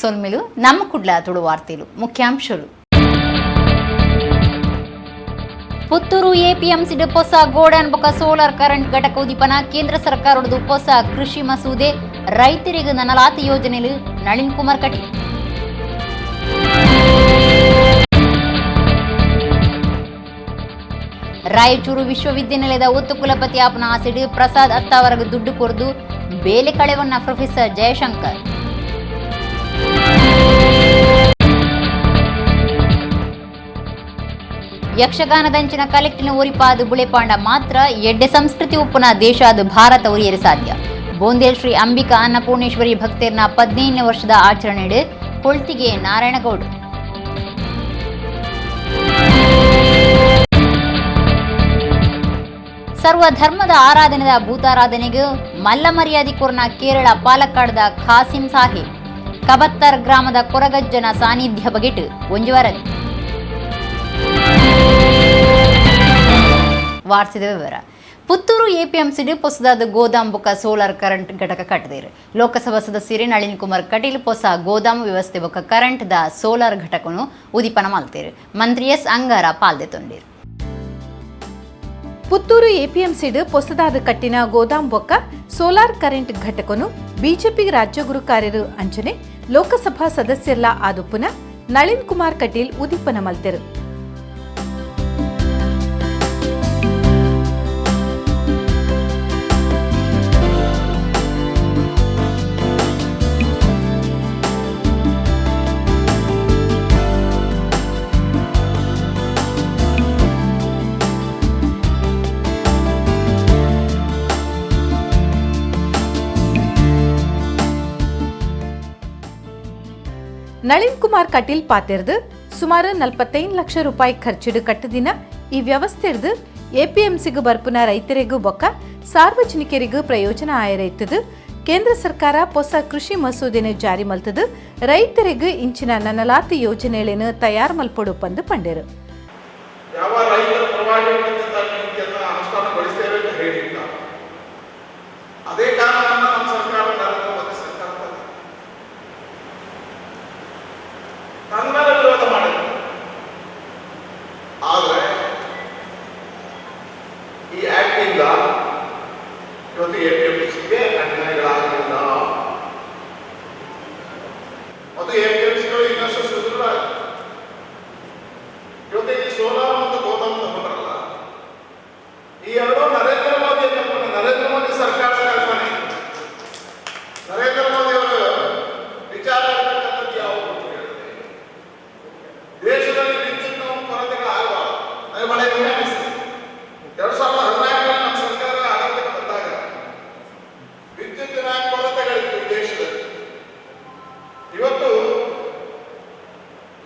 ಸೊಲ್ಮಿಲು ನಮ್ಮ ಕುಡ್ಲ ತುಳು ವಾರ್ತೆಲು ಮುಖ್ಯಾಂಶಗಳು. ಪುತ್ತೂರು ಎಪಿಎಂಸಿ ಹೊಸ ಗೋಡನ್ ಬೊಕ್ಕ ಸೋಲಾರ್ ಕರೆಂಟ್ ಘಟಕ ಉದಿಪನ ಕೇಂದ್ರ ಸರ್ಕಾರದ ಹೊಸ ಕೃಷಿ ಮಸೂದೆ ರೈತರಿಗೆ ನನಲಾತಿ ಯೋಜನೆಲು ನಳಿನ್ ಕುಮಾರ್ ಕಟೀಲ್. ರಾಯಚೂರು ವಿಶ್ವವಿದ್ಯಾನಿಲಯದ ಒತ್ತು ಕುಲಪತಿ ಆಪನ ಆಸಿಡ್ ಪ್ರಸಾದ್ ಅತ್ತಾವರೆಗೆ ದುಡ್ಡು ಕೊರದು ಬೇಲೆ ಕಳೆವನ್ನ ಪ್ರೊಫೆಸರ್ ಜಯಶಂಕರ್. ಯಕ್ಷಗಾನದಂಚಿನ ಕಲೆಕ್ಟಿನ ಒರಿಪಾದು ಬುಳೆಪಾಂಡ ಮಾತ್ರ ಎಡ್ಡೆ ಸಂಸ್ಕೃತಿ ಉಪ್ಪುನ ದೇಶಾದ ಭಾರತ ಉರಿಯರು ಸಾಧ್ಯ. ಬೋಂದೇಲ್ ಶ್ರೀ ಅಂಬಿಕಾ ಅನ್ನಪೂರ್ಣೇಶ್ವರಿ ಭಕ್ತರ್ನ 15ನೇ ವರ್ಷದ ಆಚರಣೆ ಕೊಳ್ತಿಗೆ ನಾರಾಯಣಗೌಡ. ಸರ್ವಧರ್ಮದ ಆರಾಧನೆದ ಭೂತಾರಾಧನೆಗೆ ಮಲ್ಲ ಮರ್ಯಾದೆ ಕೊರನ ಕೇರಳ ಪಾಲಕ್ಕಾಡ್ದ ಖಾಸಿಂ ಸಾಹೇಬ್. ಕಬತ್ತರ್ ಗ್ರಾಮದ ಕೊರಗಜ್ಜನ ಸಾನ್ನಿಧ್ಯ ಬಗೆಟ್ ಒಂಜು ವರದಿ. ವಾರ್ತೆದ ವಿವರ. ಪುತ್ತೂರು ಎಪಿಎಂಸಿ ಹೊಸದಾದ ಗೋದಾಮ್ ಬೊಕ್ಕ ಸೋಲಾರ್ ಕರೆಂಟ್ ಘಟಕ ಕಟ್ಟಿದೇರು. ಲೋಕಸಭಾ ಸದಸ್ಯರೇ ನಳಿನ್ ಕುಮಾರ್ ಕಟೀಲ್ ಹೊಸ ಗೋದಾಮು ವ್ಯವಸ್ಥೆ ಬೊಕ್ಕ ಕರೆಂಟ್ ದ ಸೋಲಾರ್ ಘಟಕನು ಉದಿಪನ ಮಲ್ತೇರು. ಮಂತ್ರಿ ಎಸ್ ಅಂಗಾರ ಪಾಲ್ದೆ ತೊಂಡೇರು. ಪುತ್ತೂರು ಎಪಿಎಂಸಿ ಹೊಸದಾದ ಕಟ್ಟಿನ ಗೋದಾಮ್ ಬೊಕ್ಕ ಸೋಲಾರ್ ಕರೆಂಟ್ ಘಟಕನು ಬಿಜೆಪಿ ರಾಜ್ಯ ಗುರು ಕಾರ್ಯರು ಅಂಚನೆ ಲೋಕಸಭಾ ಸದಸ್ಯರ್ಲ ಆದುಪ್ಪುನ ನಳಿನ್ ಕುಮಾರ್ ಕಟೀಲ್ ಉದಿಪನ ಮಲ್ತೆರು. ನಳಿನ್ ಕುಮಾರ್ ಕಟೀಲ್ ಪಾತೆರ್ದು ಸುಮಾರು 45 ಲಕ್ಷ ರೂಪಾಯಿ ಖರ್ಚಿಡು ಕಟ್ಟದಿನ ಈ ವ್ಯವಸ್ಥೆರ್ದು ಎಪಿಎಂಸಿಗೂ ಬರ್ಪುನ ರೈತರಿಗೂ ಬೊಕ್ಕ ಸಾರ್ವಜನಿಕರಿಗೂ ಪ್ರಯೋಜನ ಆಯರೈತದು. ಕೇಂದ್ರ ಸರ್ಕಾರ ಹೊಸ ಕೃಷಿ ಮಸೂದೆನ ಜಾರಿ ಮಲ್ತದು. ರೈತರಿಗೂ ಇಂಚಿನ ನನಲಾತಿ ಯೋಜನೆಗಳನ್ನು ತಯಾರು ಮಲ್ಪಡು ಪಂದು ಪಂಡೇರು. ವಿರೋಧ ಮಾಡಿದ್ರು. ಆದರೆ ಈ ಆಕ್ಟ್ ಇಂದ ಇವತ್ತು ಎಪಿಎಂಸಿಗೆ ಅನ್ಯಾಯಗಳಾಗಲಿಲ್ಲ ಮತ್ತು ಎಪಿಎಂಸಿಗಳು ಇನ್ನಷ್ಟು ಸುದೃಢ. ಇವತ್ತು ಈ ಸೋಲಾರ್ ಮತ್ತು ಗೋದಾಮು ತಗೊಂಡ್ರಲ್ಲ, ಈ ಎರಡೂ ನರೇಂದ್ರ ಮೋದಿ ಸರ್ಕಾರದ ಕಲ್ಪನೆ. ನರೇಂದ್ರ ಮೋದಿ ಅವರು ವಿಚಾರ ದೇಶದಲ್ಲಿ ವಿದ್ಯುತ್ ಕೊರತೆಗಳಾಗಬಾರದು. 2014 ನಮ್ಮ ಸರ್ಕಾರ ಆಡಳಿತಕ್ಕೆ ಬಂದಾಗ ವಿದ್ಯುತ್ತಿನ ಕೊರತೆಗಳಿತ್ತು ದೇಶದಲ್ಲಿ. ಇವತ್ತು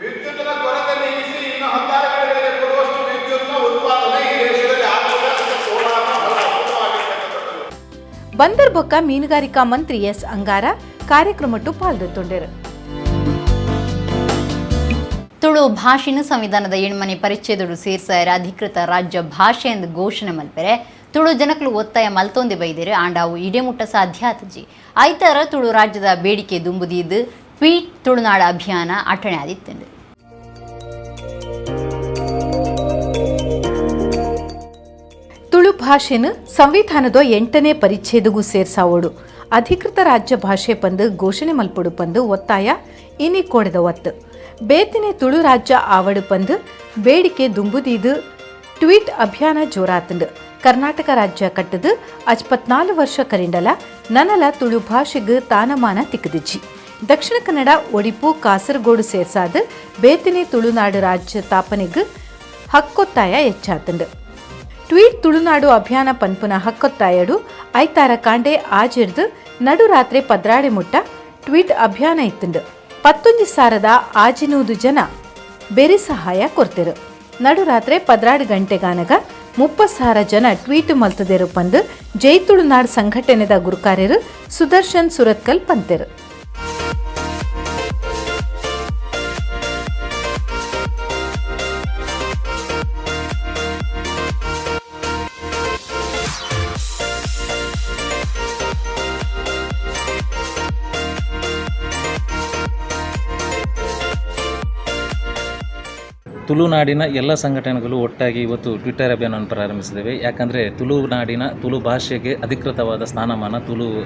ವಿದ್ಯುತ್ತಿನ ಕೊರತೆ ನೀಗಿಸಿ ಇನ್ನು 16 ಕಡೆಗಳಿಗೆ ಕೊಡುವಷ್ಟು ವಿದ್ಯುತ್ನ ಉತ್ಪಾದನೆ ಈ ದೇಶದಲ್ಲಿ ಆಗಬೇಕು. ಸೋಲಾರ್ನ ಬಹಳ ಅಪೂರ್ವವಾಗಿರ್ತಕ್ಕಂಥದ್ದು. ಬಂದರ್ ಬೊಕ್ಕ ಮೀನುಗಾರಿಕಾ ಮಂತ್ರಿ ಎಸ್ ಅಂಗಾರ ಕಾರ್ಯಕ್ರಮಟ್ಟು ಪಾಲ್ಗೊಂಡರು. ತುಳು ಭಾಷೆನ ಸಂವಿಧಾನದ 8ನೇ ಪರಿಚ್ಛೇದಡು ಸೇರ್ಸಾರ ಅಧಿಕೃತ ರಾಜ್ಯ ಭಾಷೆ ಎಂದು ಘೋಷಣೆ ಮಲ್ಪೆರೆ ತುಳು ಜನಕಲು ಒತ್ತಾಯ ಮಲ್ತೊಂದೆ ಬೈದರೆ ಆಂಡಾವು ಇಡೆಮುಟ್ಟ ಸಾಧ್ಯ ಆತಜಿ. ಐತರ ತುಳು ರಾಜ್ಯದ ಬೇಡಿಕೆ ದುಂಬುದಿದ್ದು ಟ್ವೀಟ್ ತುಳುನಾಡ ಅಭಿಯಾನ ಅಟಣೆ ಆದಿತ್ತಂದು. ತುಳು ಭಾಷೆನು ಸಂವಿಧಾನದ 8ನೇ ಪರಿಚ್ಛೇದಗೂ ಸೇರ್ಸಾವೋಡು ಅಧಿಕೃತ ರಾಜ್ಯ ಭಾಷೆ ಪಂದು ಘೋಷಣೆ ಮಲ್ಪಡು ಪಂದು ಒತ್ತಾಯ ಇನಿ ಕೊಡೆದ ಒತ್ತು. ಬೇತಿನೇ ತುಳು ರಾಜ್ಯ ಆವಡು ಪಂದು ಬೇಡಿಕೆ ದುಂಬುದಿದು ಟ್ವೀಟ್ ಅಭಿಯಾನ ಜೋರಾತಂಡು. ಕರ್ನಾಟಕ ರಾಜ್ಯ ಕಟ್ಟದು 54 ವರ್ಷ ಕರಿಂಡಲ ನನಲ ತುಳು ಭಾಷೆಗೆ ತಾನಮಾನ ತಿಕ್ಕದಿಚ್ಚಿ. ದಕ್ಷಿಣ ಕನ್ನಡ, ಒಡಿಪು, ಕಾಸರಗೋಡು ಸೇರ್ಸಾದ ಬೇತಿನೇ ತುಳುನಾಡು ರಾಜ್ಯ ಸ್ಥಾಪನೆಗೆ ಹಕ್ಕೊತ್ತಾಯ ಹೆಚ್ಚಾತಂಡು. ಟ್ವೀಟ್ ತುಳುನಾಡು ಅಭಿಯಾನ ಪನ್ಪುನ ಹಕ್ಕೊತ್ತಾಯಡು ಐತಾರ ಕಾಂಡೆ ಆಜಿರ್ದು ನಡು ರಾತ್ರಿ ಪದ್ರಾಡೆ ಮುಟ್ಟ ಟ್ವೀಟ್ ಅಭಿಯಾನ ಇತ್ತಂಡು. 11 ಸಾರದ ಆಜಿನೂದು ಜನ ಬೇರೆ ಸಹಾಯ ಕೊಡ್ತಿರು. ನಡು ರಾತ್ರಿ 12 ಗಂಟೆಗಾನಗ 30,000 ಜನ ಟ್ವೀಟ್ ಮಲ್ತದೇರು ಪಂದು ಜೈ ತುಳುನಾಡು ಸಂಘಟನೆದ ಗುರುಕಾರ್ಯರು ಸುದರ್ಶನ್ ಸುರತ್ಕಲ್ ಪಂತೆರು. ತುಳುನಾಡಿನ ಎಲ್ಲ ಸಂಘಟನೆಗಳು ಒಟ್ಟಾಗಿ ಇವತ್ತು ಟ್ವಿಟರ್ ಅಭಿಯಾನವನ್ನು ಪ್ರಾರಂಭಿಸಿದ್ದೇವೆ. ಯಾಕಂದರೆ ತುಳುನಾಡಿನ ತುಳು ಭಾಷೆಗೆ ಅಧಿಕೃತವಾದ ಸ್ಥಾನಮಾನ,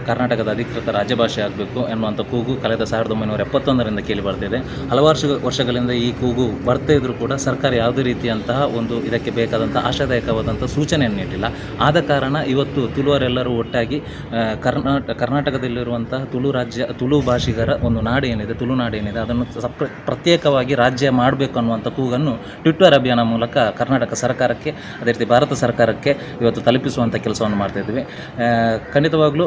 ಕರ್ನಾಟಕದ ಅಧಿಕೃತ ರಾಜ್ಯಭಾಷೆ ಆಗಬೇಕು ಎನ್ನುವಂಥ ಕೂಗು ಕಳೆದ 1971ರಿಂದ ಕೇಳಿ ಬರ್ತಿದೆ. ಹಲವಾರು ವರ್ಷಗಳಿಂದ ಈ ಕೂಗು ಬರ್ತಾ ಇದ್ದರೂ ಕೂಡ ಸರ್ಕಾರ ಯಾವುದೇ ರೀತಿಯಂತಹ ಒಂದು ಇದಕ್ಕೆ ಬೇಕಾದಂಥ ಆಶಾದಾಯಕವಾದಂಥ ಸೂಚನೆಯನ್ನು ನೀಡಿಲ್ಲ. ಆದ ಕಾರಣ ಇವತ್ತು ತುಳುವರೆಲ್ಲರೂ ಒಟ್ಟಾಗಿ ಕರ್ನಾಟಕದಲ್ಲಿರುವಂತಹ ತುಳು ಭಾಷಿಗರ ಒಂದು ನಾಡು ಏನಿದೆ, ತುಳುನಾಡು ಏನಿದೆ, ಅದನ್ನು ಪ್ರತ್ಯೇಕವಾಗಿ ರಾಜ್ಯ ಮಾಡಬೇಕು ಅನ್ನುವಂಥ ಕೂಗನ್ನು ಟ್ವಿಟರ್ ಅಭಿಯಾನ ಮೂಲಕ ಕರ್ನಾಟಕ ಸರ್ಕಾರಕ್ಕೆ, ಅದೇ ರೀತಿ ಭಾರತ ಸರ್ಕಾರಕ್ಕೆ ಇವತ್ತು ತಲುಪಿಸುವಂಥ ಕೆಲಸವನ್ನು ಮಾಡ್ತಾಯಿದ್ವಿ. ಖಂಡಿತವಾಗ್ಲೂ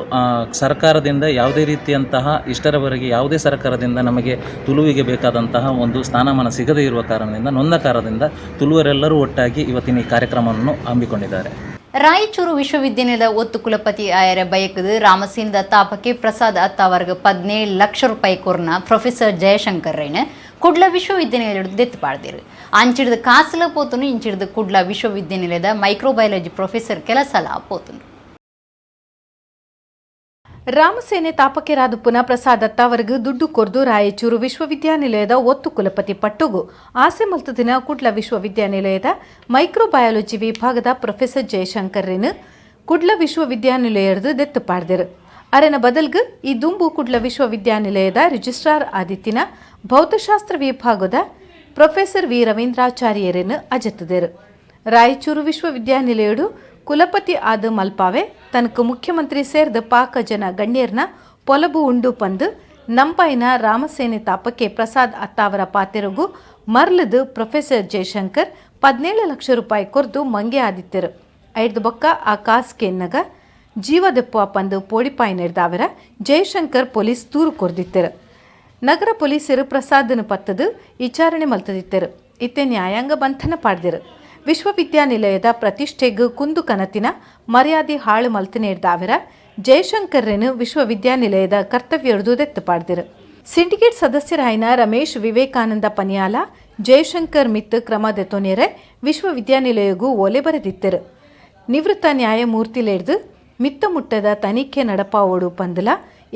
ಸರ್ಕಾರದಿಂದ ಯಾವುದೇ ರೀತಿಯಂತಹ ಇಷ್ಟರವರೆಗೆ ಯಾವುದೇ ಸರ್ಕಾರದಿಂದ ನಮಗೆ ತುಳುವಿಗೆ ಬೇಕಾದಂತಹ ಒಂದು ಸ್ಥಾನಮಾನ ಸಿಗದೇ ಇರುವ ಕಾರಣದಿಂದ ನೊಂದಕಾರದಿಂದ ತುಳುವರೆಲ್ಲರೂ ಒಟ್ಟಾಗಿ ಇವತ್ತಿನ ಈ ಕಾರ್ಯಕ್ರಮವನ್ನು ಹಮ್ಮಿಕೊಂಡಿದ್ದಾರೆ. ರಾಯಚೂರು ವಿಶ್ವವಿದ್ಯಾನಿಲಯದ ಒತ್ತು ಕುಲಪತಿ ಆಯರ ಬಯಕದು ರಾಮಸೇನದ ತಾಪಕ್ಕೆ ಪ್ರಸಾದ್ ಅತ್ತಾವರ್ಗ 17 ಲಕ್ಷ ರೂಪಾಯಿ ಕೊರ್ನ ಪ್ರೊಫೆಸರ್ ಜಯಶಂಕರ್ ರೈನ ಕುಡ್ಲ ವಿಶ್ವವಿದ್ಯಾನಿಲಯದ ದೆತ್ತು ಪಾಡ್ದಿರು. ಅಂಚಿಡ್ದು ಕಾಸಲ ಪೋತುನು ಇಂಚಿಡ್ದು ಕುಡ್ಲ ವಿಶ್ವವಿದ್ಯಾನಿಲಯದ ಮೈಕ್ರೋಬಯಾಲಜಿ ಪ್ರೊಫೆಸರ್ ಕೆಲಸಲ ಪೋತುನು. ರಾಮಸೇನೆ ತಾಪಕ್ಕೆ ರಾದುಪ್ಪುನ ಪ್ರಸಾದ್ ಅತ್ತಾವರ್ಗ ದುಡ್ಡು ಕೊರ್ದು ರಾಯಚೂರು ವಿಶ್ವವಿದ್ಯಾನಿಲಯದ ಒತ್ತು ಕುಲಪತಿ ಪಟ್ಟುಗು ಆಸೆ ಮಲ್ತದಿನ ಕುಡ್ಲ ವಿಶ್ವವಿದ್ಯಾನಿಲಯದ ಮೈಕ್ರೋಬಯಾಲಜಿ ವಿಭಾಗದ ಪ್ರೊಫೆಸರ್ ಜಯಶಂಕರ್ ರೇನು ಕುಡ್ಲ ವಿಶ್ವವಿದ್ಯಾನಿಲಯದ ದೆತ್ತು ಪಾಡ್ದಿರು. ಅರೆನ ಬದಲ್ಗ ಈ ದುಂಬು ಕುಡ್ಲ ವಿಶ್ವವಿದ್ಯಾನಿಲಯದ ರಿಜಿಸ್ಟ್ರಾರ್ ಆದಿತ್ತಿನ ಭೌತಶಾಸ್ತ್ರ ವಿಭಾಗದ ಪ್ರೊಫೆಸರ್ ವಿ ರವೀಂದ್ರಾಚಾರ್ಯರೇನು ಅಜತ್ತದೇರು. ರಾಯಚೂರು ವಿಶ್ವವಿದ್ಯಾನಿಲಯಡು ಕುಲಪತಿ ಆದ ಮಲ್ಪಾವೆ ತನಕ ಮುಖ್ಯಮಂತ್ರಿ ಸೇರಿದ ಪಾಕ ಜನ ಗಣ್ಯರ್ನ ಪೊಲಬು ಉಂಡು ಪಂದು ನಂಬೈನ ರಾಮಸೇನೆ ತಾಪಕ್ಕೆ ಪ್ರಸಾದ್ ಅತ್ತಾವರ ಪಾತೆರಗು ಮರ್ಲದು ಪ್ರೊಫೆಸರ್ ಜಯಶಂಕರ್ 17 ಲಕ್ಷ ರೂಪಾಯಿ ಕೊರ್ದು ಮಂಗೆ ಆದಿತ್ಯರು. ಐದು ಬೊಕ್ಕ ಆ ಕಾಸ್ಕೆನ್ನಗ ಜೀವದೆಪ್ಪು ಪಂದು ಪೋಡಿಪಾಯಿ ನಡೆದಾವರ ಜಯಶಂಕರ್ ಪೊಲೀಸ್ ತೂರು ಕೊರ್ದಿತ್ತರು. ನಗರ ಪೊಲೀಸರು ಪ್ರಸಾದನ ಪತ್ತದು ವಿಚಾರಣೆ ಮಲ್ತದಿತ್ತರು. ಇತ್ತೆ ನ್ಯಾಯಾಂಗ ಬಂಧನ ಪಾಡ್ದಿರು. ವಿಶ್ವವಿದ್ಯಾನಿಲಯದ ಪ್ರತಿಷ್ಠೆಗೂ ಕುಂದು ಕನತಿನ ಮರ್ಯಾದೆ ಹಾಳು ಮಲ್ತನೇಡ್ದಾವರ ಜಯಶಂಕರ್ರೇನು ವಿಶ್ವವಿದ್ಯಾನಿಲಯದ ಕರ್ತವ್ಯರ್ದು ದೆತ್ತು ಪಾಡ್ದಿರು. ಸಿಂಡಿಕೇಟ್ ಸದಸ್ಯರಾಯಿನ ರಮೇಶ್ ವಿವೇಕಾನಂದ ಪನಿಯಾಲ ಜಯಶಂಕರ್ ಮಿತ್ ಕ್ರಮ ದೆತೊನೆರೆ ವಿಶ್ವವಿದ್ಯಾನಿಲಯಗೂ ಓಲೆ ಬರೆದಿತ್ತರು. ನಿವೃತ್ತ ನ್ಯಾಯಮೂರ್ತಿಲೇಡ್ದು ಮಿತ್ತ ಮುಟ್ಟದ ತನಿಖೆ ನಡಪಾವೋಡು ಪಂದಲ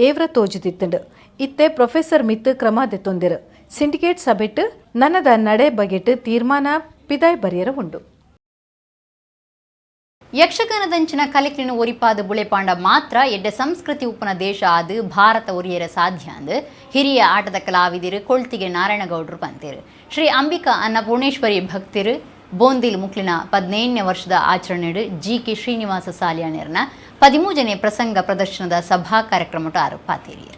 ಏವ್ರ ತೋಜುದಿತ್ತಂಡು. ಇತ್ತೆ ಪ್ರೊಫೆಸರ್ ಮಿತ್ ಕ್ರಮ ದೆತ್ತೊಂದಿರು. ಸಿಂಡಿಕೇಟ್ ಸಭೆಟ್ ನನ್ನದ ನಡೆ ಬಗೆಟ್ ತೀರ್ಮಾನ ಪಿದಾಯ್ ಬರೆಯರ ಉಂಡು. ಯಕ್ಷಗಾನದಂಚಿನ ಕಲೆಕ್ಲಿನ ಒರಿಪಾದ ಬುಳೆಪಾಂಡ ಮಾತ್ರ ಎಡ್ಡೆ ಸಂಸ್ಕೃತಿ ಉಪ್ಪನ ದೇಶ ಆದು ಭಾರತ ಒರಿಯರ ಸಾಧ್ಯ ಅಂದು ಹಿರಿಯ ಆಟದ ಕಲಾವಿದಿರು ಕೊಳ್ತಿಗೆ ನಾರಾಯಣಗೌಡರು ಪಂತೇರು. ಶ್ರೀ ಅಂಬಿಕಾ ಅನ್ನಪೂರ್ಣೇಶ್ವರಿ ಭಕ್ತಿರು ಬೋಂದಿಲ್ ಮುಕ್ಲಿನ 15ನೇ ವರ್ಷದ ಆಚರಣೆಡು ಜಿ.ಕೆ. ಶ್ರೀನಿವಾಸ ಸಾಲಿಯಾನೇರ್ನ 13ನೇ ಪ್ರಸಂಗ ಪ್ರದರ್ಶನದ ಸಭಾ ಕಾರ್ಯಕ್ರಮಟ ಆರೋಪಾತೀರಿಯರು.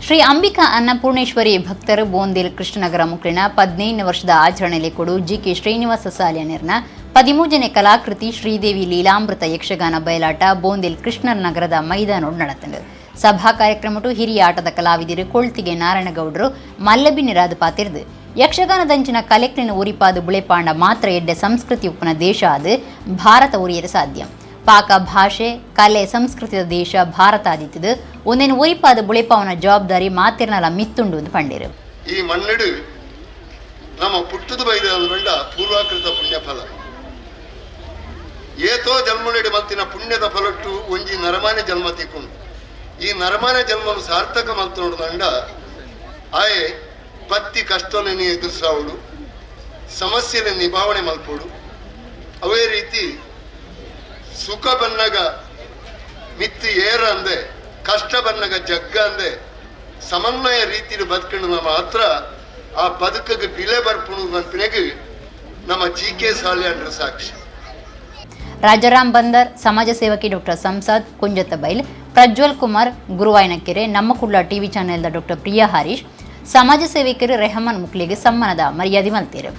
ಶ್ರೀ ಅಂಬಿಕಾ ಅನ್ನಪೂರ್ಣೇಶ್ವರಿ ಭಕ್ತರು ಬೋಂದಿಲ್ ಕೃಷ್ಣನಗರ ಮುಕ್ಲಿನ 15ನೇ ವರ್ಷದ ಆಚರಣೆಯಲ್ಲಿ ಕೊಡು ಜಿ.ಕೆ. ಶ್ರೀನಿವಾಸ ಸಾಲಿಯಾನೇರ್ನ 13ನೇ ಕಲಾಕೃತಿ ಶ್ರೀದೇವಿ ಲೀಲಾಮೃತ ಯಕ್ಷಗಾನ ಬಯಲಾಟ ಬೋಂದಿಲ್ ಕೃಷ್ಣರ ನಗರದ ಮೈದಾನೋಡು ನಡೆತಂಡು. ಸಭಾ ಕಾರ್ಯಕ್ರಮಟು ಹಿರಿಯ ಆಟದ ಕಲಾವಿದಿರು ಕೊಳ್ತಿಗೆ ನಾರಾಯಣಗೌಡರು ಮಲ್ಲಬಿನಿರಾದ ಪಾತಿರ್ದು ಯಕ್ಷಗಾನದಂಚಿನ ಕಲೆಕ್ಲಿನ ಉರಿಪಾದು ಬುಳೆಪಾಂಡ ಮಾತ್ರ ಎಡ್ಡೆ ಸಂಸ್ಕೃತಿ ಉಪ್ಪನ ದೇಶ ಆದು ಭಾರತ ಉರಿಯರ ಸಾಧ್ಯ. ಪಾಕ ಭಾಷೆ ಕಲೆ ಸಂಸ್ಕೃತಿಯ ದೇಶ ಭಾರತ ಆದಿತ್ತದು ಒಂದೇನು ಉರಿಪಾದ ಬುಳೆಪಾವನ ಜವಾಬ್ದಾರಿ ಮಾತಿರ್ನಲ ಮಿತ್ತುಂಡು ಪಂಡಿರು. ಈ ಮಣ್ಣಿಡು ನಮ್ಮ ಪುಟ್ಟದ ಬೈದ ಪೂರ್ವಾಕೃತ ಪುಣ್ಯ ಫಲ ಏತೋ ಜನ್ಮನೆಡು ಮಲ್ತಿನ ಪುಣ್ಯದ ಫಲಟ್ಟು ಒಂಜಿ ನರಮಾನೆ ಜನ್ಮ ತಿಕ್ಕೊಂಡು ಈ ನರಮಾನೆ ಜನ್ಮನು ಸಾರ್ಥಕ ಮಲ್ತೋಡ್ದಂಡ ಆಯೆ ಪತ್ತಿ ಕಷ್ಟವನ್ನು ಎದುರಿಸಾವಡು ಸಮಸ್ಯೆನ ನಿಭಾವಣೆ ಮಲ್ಪೋಡು ಅವೇ ರೀತಿ ಸುಖ ಬನ್ನಗ ಮಿತ್ತಿ ಏರ ಅಂದೆ ಕಷ್ಟ ಬನ್ನಗ ಜಗ್ಗ ಅಂದೆ ಸಮನ್ವಯ ರೀತಿಯಲ್ಲಿ ಬದುಕಂಡು ಮಾತ್ರ ಆ ಬದುಕಿಗೆ ಬಿಲೆ ಬರ್ಪುಣು ಬಂಪಿನೆಗೆ ನಮ್ಮ ಜಿ.ಕೆ. ಸಾಲಿಯಾನ್ರ ಸಾಕ್ಷಿ. ರಾಜಾರಾಮ್ ಬಂದರ್, ಸಮಾಜ ಸೇವಕಿ ಡಾಕ್ಟರ್ ಸಂಸದ್ ಕುಂಜತ ಬೈಲ್, ಪ್ರಜ್ವಲ್ ಕುಮಾರ್, ಗುರುವಾಯನಕೆರೆ, ನಮ್ಮ ಕುಡ್ಲ ಟಿವಿ ಚಾನೆಲ್ದ ಡಾಕ್ಟರ್ ಪ್ರಿಯಾ ಹರೀಶ್, ಸಮಾಜ ಸೇವಕರು ರೆಹಮಾನ್ ಮುಕ್ಲಿಗೆ ಸಮ್ಮಾನದ ಮರ್ಯಾದೆ ಮಲ್ತೀರು.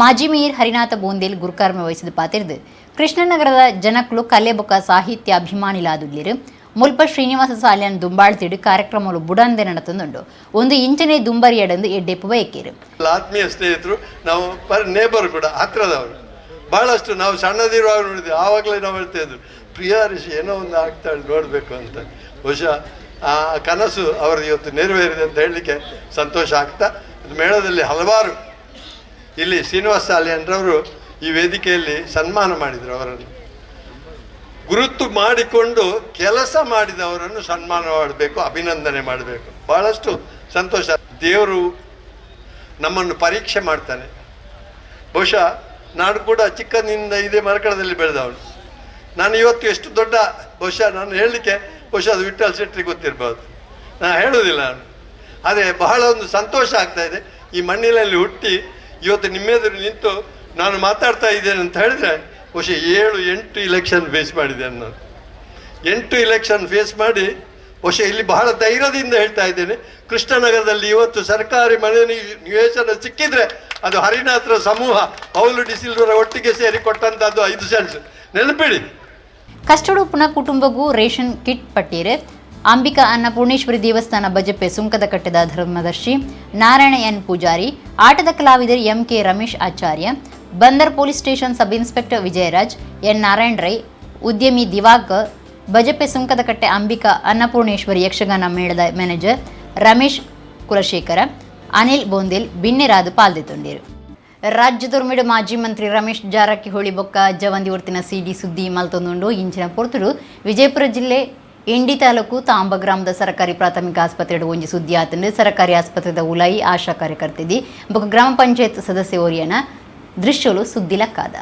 ಮಾಜಿ ಮೇಯರ್ ಹರಿನಾಥ ಬೋಂದೇಲ್ ಗುರುಕರ್ಮ ವಹಿಸಿದ ಪಾತಿರ್ದು ಕೃಷ್ಣನಗರದ ಜನಕ್ಕಳು ಕಲೆ ಬೊಕ್ಕ ಸಾಹಿತ್ಯ ಅಭಿಮಾನಿಲಾದುಲ್ಲಿರು ಮುಲ್ಪ ಶ್ರೀನಿವಾಸ ಸಾಲಿಯನ್ ದುಂಬಾಳ್ತಿಡು ಕಾರ್ಯಕ್ರಮಗಳು ಬುಡಂದೆ ನಡೆತಂದುಂಡು ಒಂದು ಇಂಚನೆ ದುಂಬರಿಯಡಂದು ಎಡ್ಡೆಪ್ಪು ಬಯಕೇರು. ಆತ್ಮೀಯ ಸ್ನೇಹಿತರು, ನಾವು ನೇಬರ್ ಕೂಡ ಹತ್ರದವರು ಬಹಳಷ್ಟು ನಾವು ಸಣ್ಣದಿರುವಾಗ ನೋಡಿದ್ವಿ. ಆವಾಗಲೇ ನಾವು ಹೇಳ್ತಾ ಇದ್ರು ಪ್ರಿಯಾ ಋಷಿ ಏನೋ ಒಂದು ಆಗ್ತಾಳೆ ನೋಡಬೇಕು ಅಂತ. ಬಹುಶಃ ಆ ಕನಸು ಅವರದ್ದು ಇವತ್ತು ನೆರವೇರಿದೆ ಅಂತ ಹೇಳಲಿಕ್ಕೆ ಸಂತೋಷ ಆಗ್ತಾ, ಮೇಳದಲ್ಲಿ ಹಲವಾರು ಇಲ್ಲಿ ಶ್ರೀನಿವಾಸ ಸಾಲಿಯನ್ರವರು ಈ ವೇದಿಕೆಯಲ್ಲಿ ಸನ್ಮಾನ ಮಾಡಿದರು. ಅವರನ್ನು ಗುರುತು ಮಾಡಿಕೊಂಡು ಕೆಲಸ ಮಾಡಿದವರನ್ನು ಸನ್ಮಾನ ಮಾಡಬೇಕು, ಅಭಿನಂದನೆ ಮಾಡಬೇಕು. ಬಹಳಷ್ಟು ಸಂತೋಷ. ದೇವರು ನಮ್ಮನ್ನು ಪರೀಕ್ಷೆ ಮಾಡ್ತಾನೆ. ಬಹುಶಃ ನಾನು ಕೂಡ ಚಿಕ್ಕಂದಿನಿಂದ ಇದೇ ಮರಕಳದಲ್ಲಿ ಬೆಳೆದವನು. ನಾನು ಇವತ್ತು ಎಷ್ಟು ದೊಡ್ಡ, ಬಹುಶಃ ನಾನು ಹೇಳಲಿಕ್ಕೆ ಅದು ವಿಠ್ಠಲ್ ಶೆಟ್ರಿಗೆ ಗೊತ್ತಿರ್ಬೋದು, ನಾನು ಹೇಳೋದಿಲ್ಲ ನಾನು. ಆದರೆ ಬಹಳ ಒಂದು ಸಂತೋಷ ಆಗ್ತಾ ಇದೆ ಈ ಮಣ್ಣಿನಲ್ಲಿ ಹುಟ್ಟಿ ಇವತ್ತು ನಿಮ್ಮೆದುರು ನಿಂತು ನಾನು ಮಾತಾಡ್ತಾ ಇದ್ದೇನೆ ಅಂತ ಹೇಳಿದ್ರೆ, ಬಹುಶಃ 7-8 ಇಲೆಕ್ಷನ್ ಫೇಸ್ ಮಾಡಿದ್ದೇನೆ ನಾನು. 8 ಇಲೆಕ್ಷನ್ ಫೇಸ್ ಮಾಡಿ ಬಹುಶಃ ಇಲ್ಲಿ ಬಹಳ ಧೈರ್ಯದಿಂದ ಹೇಳ್ತಾ ಇದ್ದೇನೆ, ಕೃಷ್ಣನಗರದಲ್ಲಿ ಇವತ್ತು ಸರ್ಕಾರಿ ಮನೆ ನಿವೇಶನ ಸಿಕ್ಕಿದ್ರೆ ಅದು ಹರಿನಾಥರ ಸಮೂಹ ಪೌಲು ಡಿಸಿಲ್ವರ ಒಟ್ಟಿಗೆ ಸೇರಿ ಕೊಟ್ಟಂತದ್ದು 5 ಸೆಂಟ್ಸ್, ನೆನಪಿಡಿ. ಕಷ್ಟಡುಪ್ಪನ ಕುಟುಂಬಗೂ ರೇಷನ್ ಕಿಟ್ ಪಟ್ಟೀರೆ. ಅಂಬಿಕಾ ಅನ್ನಪೂರ್ಣೇಶ್ವರಿ ದೇವಸ್ಥಾನ ಬಜಪೆ ಸುಂಕದ ಕಟ್ಟದ ಧರ್ಮದರ್ಶಿ ನಾರಾಯಣ ಎನ್ ಪೂಜಾರಿ, ಆಟದ ಕಲಾವಿದರು MK Ramesh Acharya, Bandar police station sub inspector Vijayaraj, N Narayana Rai, ಉದ್ಯಮಿ ದಿವಾಕರ್, ಬಜಪೆ ಸುಂಕದಕಟ್ಟೆ ಅಂಬಿಕಾ ಅನ್ನಪೂರ್ಣೇಶ್ವರಿ ಯಕ್ಷಗಾನ ಮೇಳದ ಮ್ಯಾನೇಜರ್ ರಮೇಶ್ ಕುಲಶೇಖರ, ಅನಿಲ್ ಬೋಂದಿಲ್ ಬಿನ್ನೆರಾದು ಪಾಲ್ದೆತೊಂಡಿರು. ರಾಜ್ಯದೊರ್ಮಿಡು ಮಾಜಿ ಮಂತ್ರಿ ರಮೇಶ್ ಜಾರಕಿಹೊಳಿ ಬೊಕ್ಕ ಜವಂದಿ ಒರ್ತಿನ ಸಿಡಿ ಸುದ್ದಿ ಮಲ್ತೊಂದುಂಡು ಇಂಚಿನ ಪೊರ್ತುಡು ವಿಜಯಪುರ ಜಿಲ್ಲೆ ಇಂಡಿ ತಾಲೂಕು ತಾಂಬ ಗ್ರಾಮದ ಸರ್ಕಾರಿ ಪ್ರಾಥಮಿಕ ಆಸ್ಪತ್ರೆಡು ಒಂಜಿ ಸುದ್ದಿ ಆತಂಡು ಸರ್ಕಾರಿ ಆಸ್ಪತ್ರೆದ ಉಲಾಯಿ ಆಶಾ ಕಾರ್ಯಕರ್ತೆದಿ ಬೊಕ್ಕ ಗ್ರಾಮ ಪಂಚಾಯತ್ ಸದಸ್ಯ ಓರಿಯನ ದೃಶ್ಯಲು ಸುದ್ದಿ ಲಕ್ಕಾದ.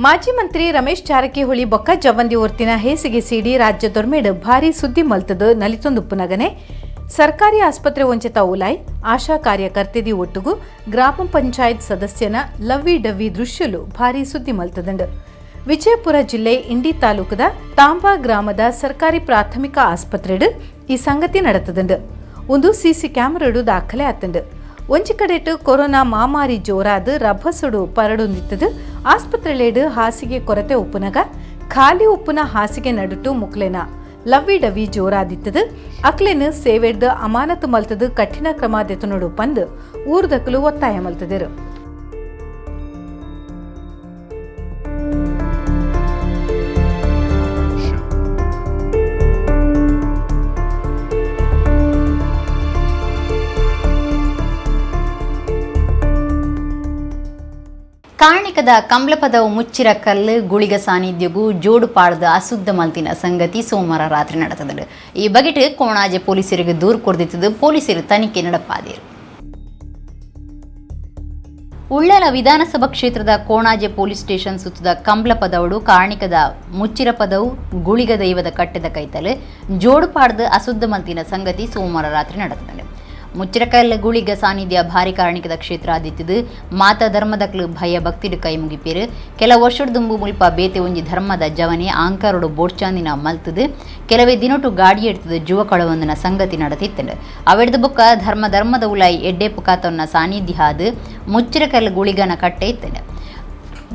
ಮಾಜಿ ಮಂತ್ರಿ ರಮೇಶ್ ಜಾರಕಿಹೊಳಿ ಬೊಕ್ಕ ಜವಂದಿ ಒರ್ತಿನ ಹೇಸಿಗೆ ಸಿಡಿ ರಾಜ್ಯದೊರ್ಮೇಡ್ ಭಾರಿ ಸುದ್ದಿ ಮಲ್ತದ ನಲಿತೊಂದುಪ್ಪುನಗನೆ ಸರ್ಕಾರಿ ಆಸ್ಪತ್ರೆ ಒಂಚೆತ ಉಲಾಯ್ ಆಶಾ ಕಾರ್ಯಕರ್ತೆದಿ ಒಟ್ಟುಗು ಗ್ರಾಮ ಪಂಚಾಯತ್ ಸದಸ್ಯನ ಲವ್ವಿ ಡವ್ವಿ ದೃಶ್ಯಲು ಭಾರಿ ಸುದ್ದಿ ಮಲ್ತದಂಡು. ವಿಜಯಪುರ ಜಿಲ್ಲೆ ಇಂಡಿ ತಾಲೂಕದ ತಾಂಬಾ ಗ್ರಾಮದ ಸರ್ಕಾರಿ ಪ್ರಾಥಮಿಕ ಆಸ್ಪತ್ರೆಡು ಈ ಸಂಗತಿ ನಡತದಂಡು. ಒಂದು ಸಿಸಿ ಕ್ಯಾಮರಾಡು ದಾಖಲೆ ಆತಂಡು. ಒಂಜಿ ಕಡೆಟು ಕೊರೋನಾ ಮಾಮಾರಿ ಜೋರಾದ ರಭಸುಡು ಪರಡೊಂದಿತ್ತದು. ಆಸ್ಪತ್ರೆಲೇಡು ಹಾಸಿಗೆ ಕೊರತೆ ಉಪ್ಪುನಗ ಖಾಲಿ ಉಪ್ಪುನ ಹಾಸಿಗೆ ನಡುಟು ಮುಕ್ಲೆನ ಲವ್ವಿ ಡವಿ ಜೋರಾದಿತ್ತದು. ಅಕ್ಲೆನ್ ಸೇವೆಡ್ದು ಅಮಾನತು ಮಲ್ತದು ಕಠಿಣ ಕ್ರಮ ದೆತುನೋಡು ಪಂದು ಊರ್ದಕಲು ಒತ್ತಾಯ ಮಲ್ತದಿರು. ಕಾಣಿಕದ ಕಂಬ್ಲಪದವು ಮುಚ್ಚಿರ ಕಲ್ಲು ಗುಳಿಗ ಸಾನ್ನಿಧ್ಯಗೂ ಜೋಡು ಪಾಡದ ಅಸುದ್ದ ಮಲ್ತಿನ ಸಂಗತಿ ಸೋಮವಾರ ರಾತ್ರಿ ನಡೆತದೆ. ಈ ಬಗೆಟ್ ಕೋಣಾಜೆ ಪೊಲೀಸರಿಗೆ ದೂರು ಕೊಡ್ದಿತ್ತದು. ಪೊಲೀಸರು ತನಿಖೆ ನಡೆಪಾದಿರು. ಉಳ್ಳಲ ವಿಧಾನಸಭಾ ಕ್ಷೇತ್ರದ ಕೋಣಾಜೆ ಪೊಲೀಸ್ ಸ್ಟೇಷನ್ ಸುತ್ತದ ಕಂಬ್ಲಪದವಡು ಕಾಣಿಕದ ಮುಚ್ಚಿರ ಪದವು ಗುಳಿಗ ದೈವದ ಕಟ್ಟದ ಕೈತಲು ಜೋಡು ಪಾಡದ ಅಸುದ್ದ ಮಲ್ತಿನ ಸಂಗತಿ ಸೋಮವಾರ ರಾತ್ರಿ ನಡೆತದೆ. ಮುಚ್ಚಿರಕಲ್ಲ ಗುಳಿಗ ಸಾನ್ನಿಧ್ಯ ಭಾರಿ ಕಾರಣಿಕದ ಕ್ಷೇತ್ರ ಆದಿತ್ತದು. ಮಾತಾ ಧರ್ಮದಕ್ಲು ಭಯ ಭಕ್ತಿಡು ಕೈ ಮುಗಿಪೇರು. ಕೆಲ ವರ್ಷದ ದುಂಬು ಮುಲ್ಪ ಬೇತೆ ಒಂಜಿ ಧರ್ಮದ ಜವನೆ ಆಂಕಾರೋಡು ಬೋಡ್ಚಾಂದಿನ ಮಲ್ತದು. ಕೆಲವೇ ದಿನೊಟ್ಟು ಗಾಡಿ ಎಡ್ತದ ಜುವ ಕಳವೊಂದನ ಸಂಗತಿ ನಡೆತಿತ್ತಂಡು. ಅವೆಡ್ದು ಬೊಕ್ಕ ಧರ್ಮದ ಉಲಾಯಿ ಎಡ್ಡೆ ಪುಕಾತವನ್ನ ಸಾನ್ನಿಧ್ಯ ಆದು ಮುಚ್ಚಿರಕಲ್ಲ ಗುಳಿಗನ ಕಟ್ಟೆ ಇತ್ತಂಡು.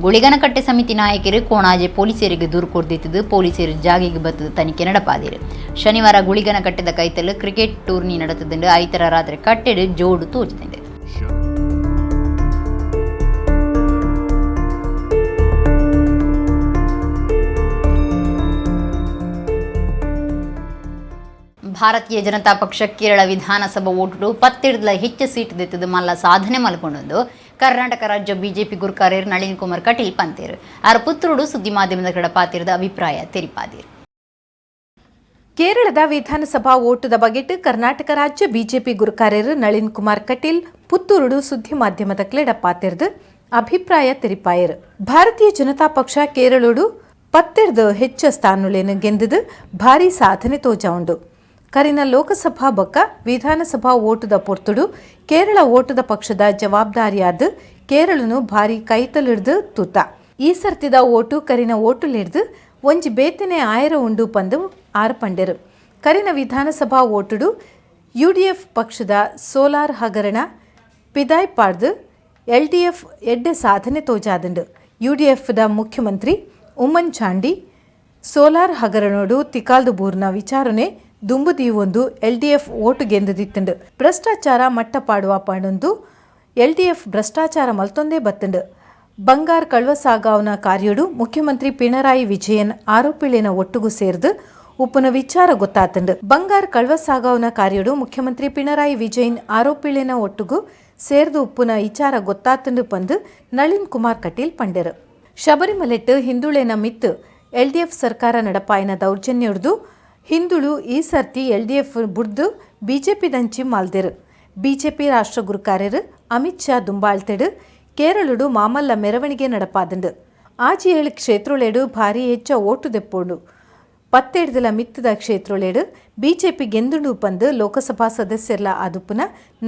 ಗುಳಿಗನ ಕಟ್ಟೆ ಸಮಿತಿ ನಾಯಕರು ಕೋಣಾಜೆ ಪೊಲೀಸರಿಗೆ ದೂರು ಕೊಡ್ದಿತ್ತದು. ಪೊಲೀಸರು ಜಾಗಿಗೆ ಬತ್ತದ ತನಿಖೆ ನಡೆಪಾದಿರು. ಶನಿವಾರ ಗುಳಿಗನ ಕಟ್ಟೆದ ಕೈತಲು ಕ್ರಿಕೆಟ್ ಟೂರ್ನಿ ನಡೆತದಂಡು. ಐತರ ರಾತ್ರಿ ಕಟ್ಟೆಡು ಜೋಡು ತೋಚಿದಂಡು. ಭಾರತೀಯ ಜನತಾ ಪಕ್ಷ ಕೇರಳ ವಿಧಾನಸಭಾ ಓಟು 17 ಹೆಚ್ಚು ಸೀಟ್ ದೆತ್ತದು ಮಲ್ಲ ಸಾಧನೆ ಮಲ್ಕೊಂಡೊಂದು ಕರ್ನಾಟಕ ರಾಜ್ಯ ಬಿಜೆಪಿ ಗುರುಕಾರ್ಯರು ನಳಿನ್ ಕುಮಾರ್ ಕಟೀಲ್ ಪಂತೇರು ಆರ ಪುತ್ರುಡು ಸುದ್ದಿ ಮಾಧ್ಯಮದ ಕಡೆ ಪಾತಿರದ ಅಭಿಪ್ರಾಯ ತೆರಿಪಾದಿರು. ಕೇರಳದ ವಿಧಾನಸಭಾ ಓಟದ ಬಗೆಟ್ ಕರ್ನಾಟಕ ರಾಜ್ಯ ಬಿಜೆಪಿ ಗುರುಕಾರ್ಯರು ನಳಿನ್ ಕುಮಾರ್ ಕಟೀಲ್ ಪುತ್ತೂರುಡು ಸುದ್ದಿ ಮಾಧ್ಯಮದ ಕ್ಲೆಡ ಪಾತಿರ್ದು ಅಭಿಪ್ರಾಯ ತೆರಿಪಾಯರು. ಭಾರತೀಯ ಜನತಾ ಪಕ್ಷ ಕೇರಳೋಡು 17 ಹೆಚ್ಚು ಸ್ಥಾನುಲೇನು ಗೆಂದದು ಭಾರಿ ಸಾಧನೆ ತೋಜಾವುಂಡು. ಕರಿನ ಲೋಕಸಭಾ ಬೊಕ್ಕ ವಿಧಾನಸಭಾ ಓಟದ ಪೊರ್ತುಡು ಕೇರಳ ಓಟದ ಪಕ್ಷದ ಜವಾಬ್ದಾರಿಯಾದ ಕೇರಳನು ಭಾರಿ ಕೈತಲಿಡ್ದು ತೂತ. ಈ ಸರ್ತಿದ ಓಟು ಕರಿನ ಓಟುಲಿಡ್ದು ಒಂಜಿ ಬೇತನೆ ಆಯರ ಉಂಡು ಪಂದು ಆರ್ಪಂಡೆರು. ಕರಿನ ವಿಧಾನಸಭಾ ಓಟುಡು UDF ಪಕ್ಷದ ಸೋಲಾರ್ ಹಗರಣ ಪಿದಾಯ್ ಪಾಡ್ದು LDF ಎಡ್ಡೆ ಸಾಧನೆ ತೋಜಾದಂಡು. UDFದ ಮುಖ್ಯಮಂತ್ರಿ ಉಮ್ಮನ್ ಚಾಂಡಿ ಸೋಲಾರ್ ಹಗರಣೋಡು ತಿಕಾಲ್ದು ಬೂರ್ನ ವಿಚಾರಣೆ ದುಂಬುದಿ ಒಂದು LDF ಓಟು ಗೆಂದದಿತ್ತಂಡು. ಭ್ರಷ್ಟಾಚಾರ ಮಟ್ಟ ಪಾಡುವ ಪಂಡೊಂದು LDF ಭ್ರಷ್ಟಾಚಾರ ಮಲ್ತೊಂದೇ ಬತ್ತಂಡು ಬಂಗಾರ್ ಕಳ್ವಸಾಗಾವ್ನ ಕಾರ್ಯಡು ಮುಖ್ಯಮಂತ್ರಿ ಪಿಣರಾಯಿ ವಿಜಯನ್ ಆರೋಪಿಳಿನ ಒಟ್ಟುಗು ಸೇರ್ದು ಉಪ್ಪುನ ವಿಚಾರ ಗೊತ್ತಾತಂಡು ಬಂಗಾರ್ ಕಳ್ವಸಾಗಾವ್ನ ಕಾರ್ಯಡು ಮುಖ್ಯಮಂತ್ರಿ ಪಿಣರಾಯಿ ವಿಜಯನ್ ಆರೋಪಿಳಿನ ಒಟ್ಟುಗು ಸೇರ್ದು ಉಪ್ಪುನ ವಿಚಾರ ಗೊತ್ತಾತಂಡು ಪಂದು ನಳಿನ್ ಕುಮಾರ್ ಕಟೀಲ್ ಪಂಡೆರು ಶಬರಿಮಲೆಟ್ಟು ಹಿಂದುಳೇನ ಮಿತ್ತು LDF ಸರ್ಕಾರ ನಡಪಾಯಿನ ದೌರ್ಜನ್ಯ ಹಿಡಿದು ಹಿಂದುಳು ಈ ಸರ್ತಿ LDF ಬುಡ್ದು BJP ದಂಚಿ ಮಾಲ್ದೆರು BJP ರಾಷ್ಟ್ರ ಗುರು ಕಾರ್ಯರು ಅಮಿತ್ ಶಾ ದುಂಬಾಳ್ತೆಡು ಕೇರಳುಡು ಮಾಮಲ್ಲ ಮೆರವಣಿಗೆ ನಡಪಾದಂಡು ಆಜಿ 7 ಕ್ಷೇತ್ರೊಳೇಡು ಭಾರಿ ಹೆಚ್ಚ ಓಟು ದೆಪ್ಪೋಡು 17 ಮಿತ್ತದ ಕ್ಷೇತ್ರೊಳೇಡು BJP ಗೆಂದುಂಡು ಪಂದು ಲೋಕಸಭಾ ಸದಸ್ಯರ್ಲ ಆದುಪ್ಪುನ